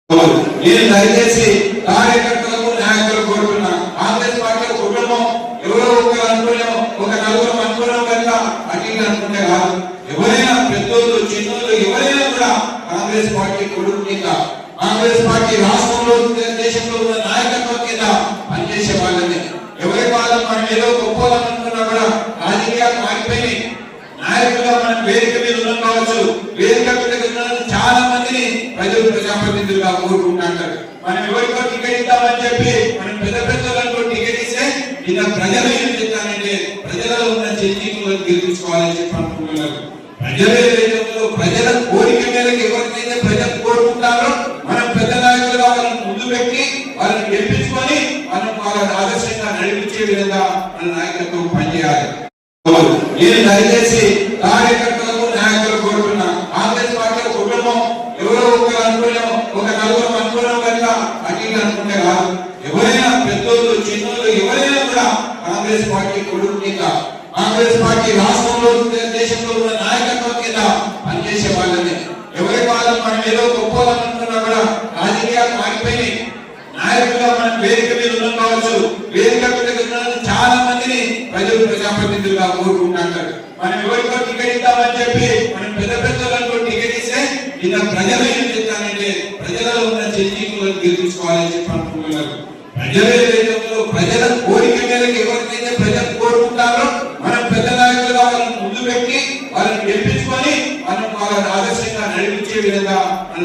నేను దయచేసి కార్యకర్తలకు నాయకులకు కోరుతున్నా, కాంగ్రెస్ పార్టీ కుటుంబం ఎవరో ఒకరు అనుకున్నాం, ఒక నలుగురు అనుకున్నాం కనుక అటు అనుకుంటే కాదు. ఎవరైనా పెద్దోళ్ళు చిన్నోళ్ళు ఎవరైనా కూడా కాంగ్రెస్ పార్టీ కుటుంబం కింద, కాంగ్రెస్ పార్టీ రాష్ట్రంలో దేశంలో ఉన్న నాయకత్వం కింద పనిచేసే వాళ్ళని ఎవరి వాళ్ళని మనం ఏదో గొప్పవాళ్ళని అనుకున్నా కూడా రాజకీయాలు మారిపోయి నాయకులుగా మనం వేదిక మీద ఉన్నాం కావచ్చు. వేదిక మీద చాలా మందిని ప్రజలు ప్రజాప్రతినిధులుగా కోరుకుంటారు. మనం ఎవరికో టికెట్ ఇద్దామని చెప్పి మనం పెద్ద పెద్దలకు టికెట్ ఇస్తే ఇలా ప్రజలు ఏం చేస్తారంటే ప్రజలలో ఉన్న చైతన్యాలను గెలిపించుకోవాలని చెప్పి అనుకుంటున్నారు. ప్రజల కోరిక మేరకు ఎవరికైతే ప్రజలు కోరుకుంటారో మనం పెద్ద నాయకులుగా వాళ్ళని ముందు పెట్టి వాళ్ళని గెలిపించుకొని మనం వాళ్ళని ఆదర్శంగా నడిపించే విధంగా మన నాయకత్వం పనిచేయాలి. నేను దయచేసి కార్యకర్తలకు నాయకులకు కోరుతున్నా, కాంగ్రెస్ పార్టీ కుటుంబం ఎవరో ఒకరు అనుకున్నాం, ఒక నలుగురు అనుకున్నాం కనుక అటు అనుకుంటే కాదు. ఎవరైనా పెద్దోళ్ళు చిన్నోళ్ళు ఎవరైనా కూడా కాంగ్రెస్ పార్టీ కుటుంబం కింద, కాంగ్రెస్ పార్టీ రాష్ట్రంలో దేశంలో ఉన్న నాయకత్వం కింద పనిచేసే వాళ్ళని ఎవరి వాళ్ళని మనం ఏదో గొప్పవాళ్ళని అనుకున్నా కూడా రాజకీయాలు మారిపోయి నాయకులుగా మనం వేదిక మీద ఉన్నాం కావచ్చు. వేదిక మీద చాలా మందిని ప్రజలు ప్రజాప్రతినిధులుగా కోరుకుంటారు. మనం ఎవరికో టికెట్ ఇద్దామని చెప్పి మనం పెద్ద పెద్దలకు టికెట్ ఇస్తే ఇలా ప్రజలు ఏం చేస్తారంటే ప్రజలలో ఉన్న చైతన్యాలను గెలిపించుకోవాలని చెప్పి అనుకుంటున్నారు. ప్రజల కోరిక మేరకు ఎవరికైతే ప్రజలు కోరుకుంటారో మనం పెద్ద నాయకులుగా వాళ్ళని ముందు పెట్టి వాళ్ళని గెలిపించుకొని మనం వాళ్ళని ఆదర్శంగా నడిపించే విధంగా మన